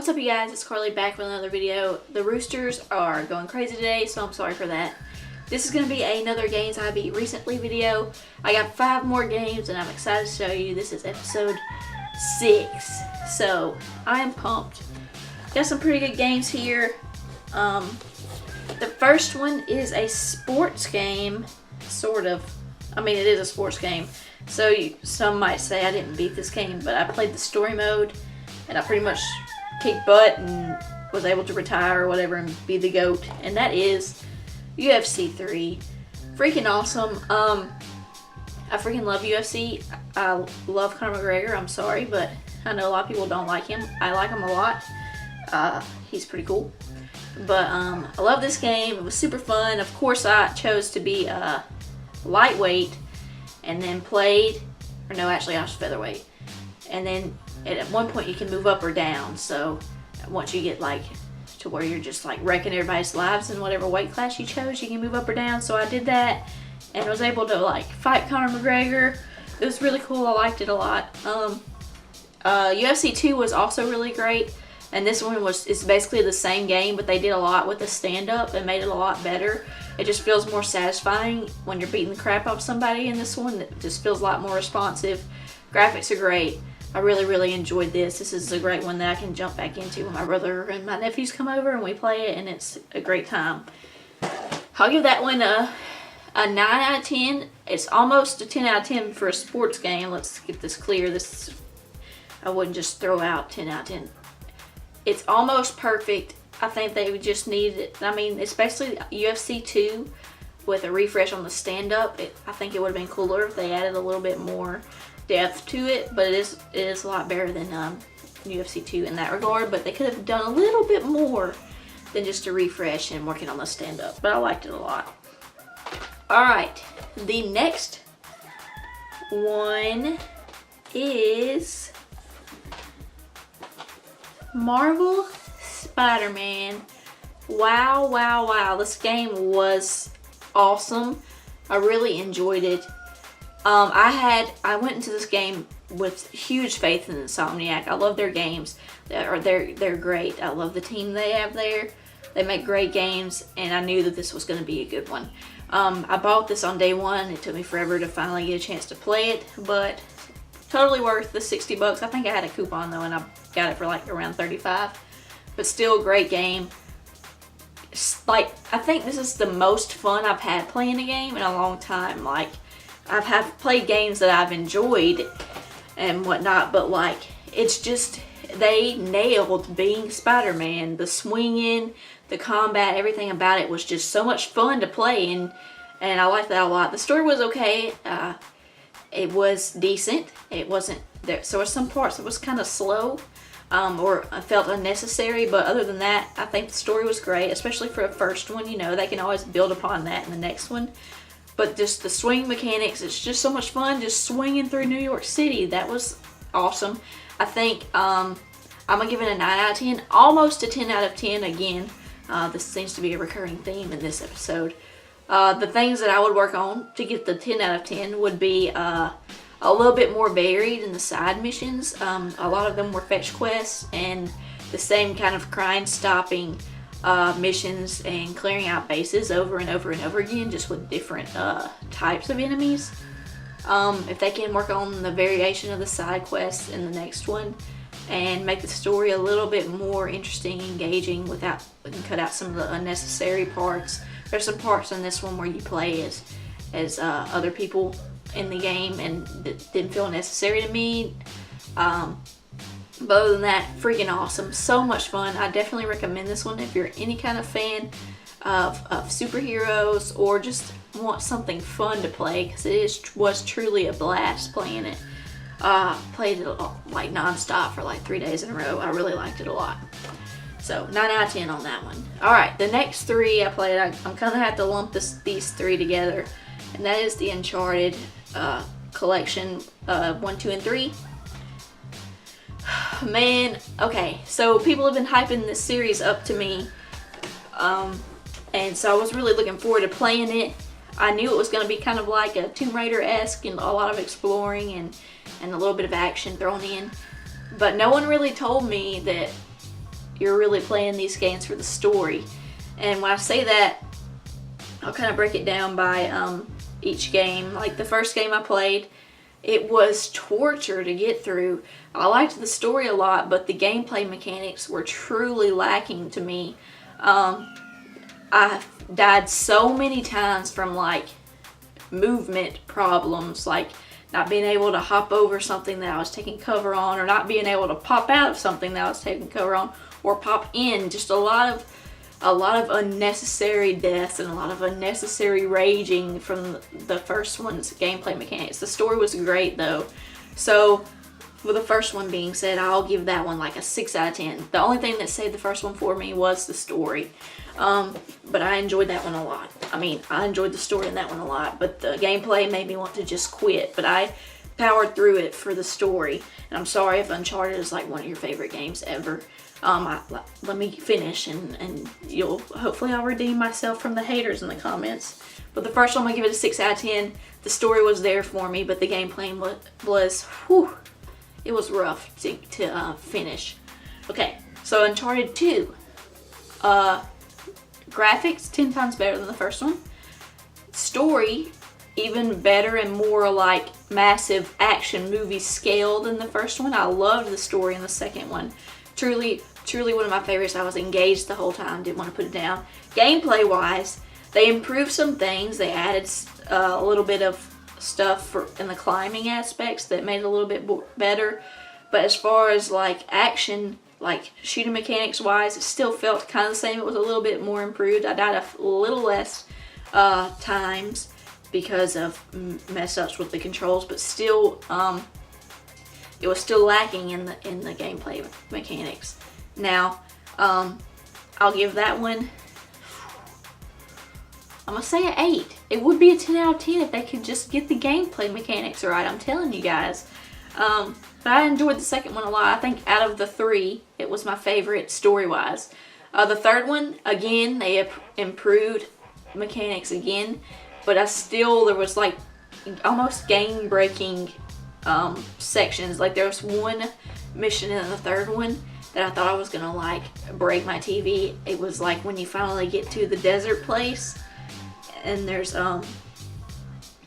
What's up, you guys? It's Carly back with another video. The Roosters are going crazy today, so I'm sorry for that. This is going to be another games I beat recently video. I got 5 more games and I'm excited to show you. This is episode 6, so I am pumped. Got some pretty good games here. The first one is a sports game, sort of. I mean, it is a sports game. So some might say I didn't beat this game, but I played the story mode and I pretty much kicked butt and was able to retire or whatever and be the GOAT. And that is UFC 3. Freaking awesome. I freaking love UFC. I love Conor McGregor. I'm sorry, but I know a lot of people don't like him. I like him a lot. He's pretty cool. But I love this game. It was super fun. Of course, I chose to be lightweight and then played, or no, actually I was featherweight. And then at one point you can move up or down. So once you get like to where you're just like wrecking everybody's lives in whatever weight class you chose, you can move up or down. So I did that and was able to like fight Conor McGregor. It was really cool. I liked it a lot. UFC 2 was also really great. And this one is basically the same game, but they did a lot with the stand-up and made it a lot better. It just feels more satisfying when you're beating the crap out of somebody in this one. It just feels a lot more responsive. Graphics are great. I really, really enjoyed this. This is a great one that I can jump back into when my brother and my nephews come over and we play it, and it's a great time. I'll give that one a 9 out of 10. It's almost a 10 out of 10 for a sports game. Let's get this clear. I wouldn't just throw out 10 out of 10. It's almost perfect. I think they would just need it. I mean, especially UFC 2 with a refresh on the stand-up. I think it would have been cooler if they added a little bit more depth to it, but it is a lot better than UFC 2 in that regard. But they could have done a little bit more than just a refresh and working on the stand-up. But I liked it a lot. All right, the next one is Marvel Spider-Man. Wow, wow, wow. This game was awesome. I really enjoyed it. I went into this game with huge faith in Insomniac. I love their games. They're great. I love the team they have there. They make great games, and I knew that this was going to be a good one. I bought this on day one. It took me forever to finally get a chance to play it, but totally worth the 60 bucks. I think I had a coupon though, and I got it for like around 35. But still, great game. Like, I think this is the most fun I've had playing a game in a long time. Like, I've played games that I've enjoyed and whatnot, but like, it's just, they nailed being Spider-Man. The swinging, the combat, everything about it was just so much fun to play, and I liked that a lot. The story was okay. It was decent. It wasn't there. So there were some parts that was kind of slow, or I felt unnecessary. But other than that, I think the story was great, especially for a first one. You know, they can always build upon that in the next one. But just the swing mechanics, it's just so much fun just swinging through New York City. That was awesome. I think I'm gonna give it a 9 out of 10, almost a 10 out of 10 again. This seems to be a recurring theme in this episode. The things that I would work on to get the 10 out of 10 would be a little bit more varied in the side missions. A lot of them were fetch quests and the same kind of crime-stopping missions and clearing out bases over and over and over again, just with different types of enemies. If they can work on the variation of the side quests in the next one and make the story a little bit more interesting, engaging, and cut out some of the unnecessary parts. There's some parts in this one where you play as other people in the game, and it didn't feel necessary to me. But other than that, freaking awesome. So much fun. I definitely recommend this one if you're any kind of fan of superheroes or just want something fun to play, because it was truly a blast playing it. Played it like non-stop for like 3 days in a row. I really liked it a lot. So 9 out of 10 on that one. Alright, the next 3 I played, I'm kind of have to lump these 3 together. And that is the Uncharted collection, 1, 2, and 3. Man, okay, so people have been hyping this series up to me. And so I was really looking forward to playing it. I knew it was going to be kind of like a Tomb Raider-esque and a lot of exploring and a little bit of action thrown in. But no one really told me that you're really playing these games for the story. And when I say that, I'll kind of break it down by each game. Like the first game I played, it was torture to get through. I liked the story a lot, but the gameplay mechanics were truly lacking to me. I died so many times from like movement problems, like not being able to hop over something that I was taking cover on, or not being able to pop out of something that I was taking cover on, or pop in. Just a lot of unnecessary deaths and a lot of unnecessary raging from the first one's gameplay mechanics. The story was great though. So with the first one being said, I'll give that one like a 6 out of 10. The only thing that saved the first one for me was the story. But I enjoyed that one a lot. I mean, I enjoyed the story in that one a lot, but the gameplay made me want to just quit. But I powered through it for the story. And I'm sorry if Uncharted is like one of your favorite games ever. Let me finish and hopefully I'll redeem myself from the haters in the comments. But the first one, I'm gonna give it a 6 out of 10. The story was there for me, but the gameplay was whew, it was rough to finish. Okay, so Uncharted 2. Graphics 10 times better than the first one. Story even better and more like massive action movie scale than the first one. I loved the story in the second one. Truly one of my favorites. I was engaged the whole time, didn't want to put it down. Gameplay wise, they improved some things. They added a little bit of stuff in the climbing aspects that made it a little bit better. But as far as like action, like shooting mechanics wise, it still felt kind of the same. It was a little bit more improved. I died a little less times because of mess ups with the controls, but still it was still lacking in the gameplay mechanics. Now I'll give that one, I'm gonna say an 8. It would be a 10 out of 10 if they could just get the gameplay mechanics right. I'm telling you guys. But I enjoyed the second one a lot. I think out of the 3, it was my favorite story-wise. The third one, again, they improved mechanics again, but there was like almost game-breaking sections. Like there was one mission in the third one that I thought I was gonna like break my TV. It was like when you finally get to the desert place and there's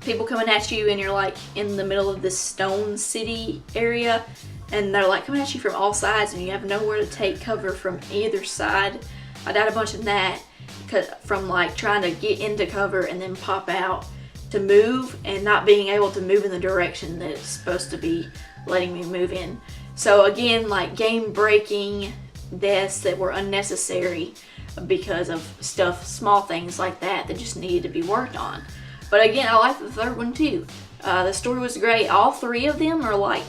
people coming at you and you're like in the middle of this stone city area and they're like coming at you from all sides and you have nowhere to take cover from either side. I died a bunch in that from like trying to get into cover and then pop out to move and not being able to move in the direction that it's supposed to be letting me move in. So again, like game breaking deaths that were unnecessary because of small things like that just needed to be worked on. But again, I liked the third one too. The story was great. All 3 of them are like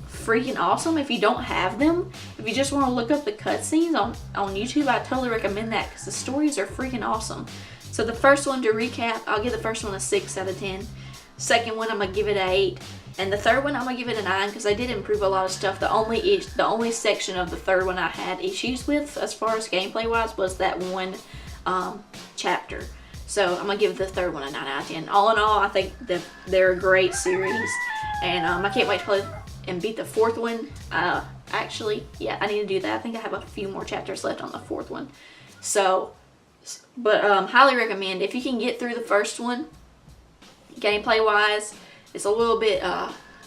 freaking awesome. If you don't have them, if you just want to look up the cutscenes on YouTube, I totally recommend that because the stories are freaking awesome. So the first one, to recap, I'll give the first one a 6 out of 10. Second one, I'm going to give it an 8. And the third one, I'm going to give it a 9 because they did improve a lot of stuff. The only section of the third one I had issues with as far as gameplay wise was that one chapter. So I'm going to give the third one a 9 out of 10. All in all, I think that they're a great series. And I can't wait to play and beat the fourth one. Actually, yeah, I need to do that. I think I have a few more chapters left on the fourth one. So, but highly recommend. If you can get through the first one, gameplay wise, it's a little bit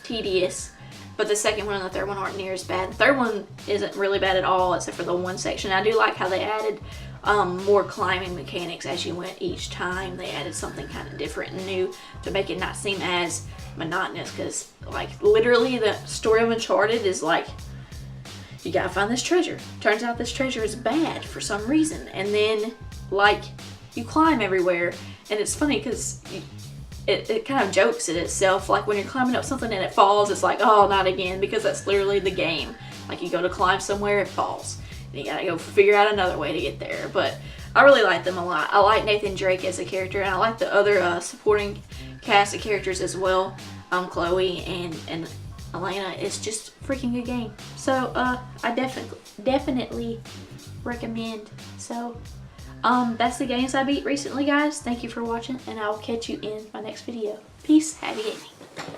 tedious. But the second one and the third one aren't near as bad. The third one isn't really bad at all except for the one section. I do like how they added more climbing mechanics as you went each time. They added something kind of different and new to make it not seem as monotonous, because like literally the story of Uncharted is like, you gotta find this treasure. Turns out this treasure is bad for some reason, and then like you climb everywhere, and it's funny because it kind of jokes at itself. Like when you're climbing up something and it falls, it's like, oh, not again, because that's literally the game. Like you go to climb somewhere, it falls. You gotta go figure out another way to get there. But I really like them a lot. I like Nathan Drake as a character, and I like the other supporting cast of characters as well. Chloe and Elena. It's just a freaking good game. So I definitely recommend. So that's the games I beat recently, guys. Thank you for watching, and I'll catch you in my next video. Peace. Happy gaming.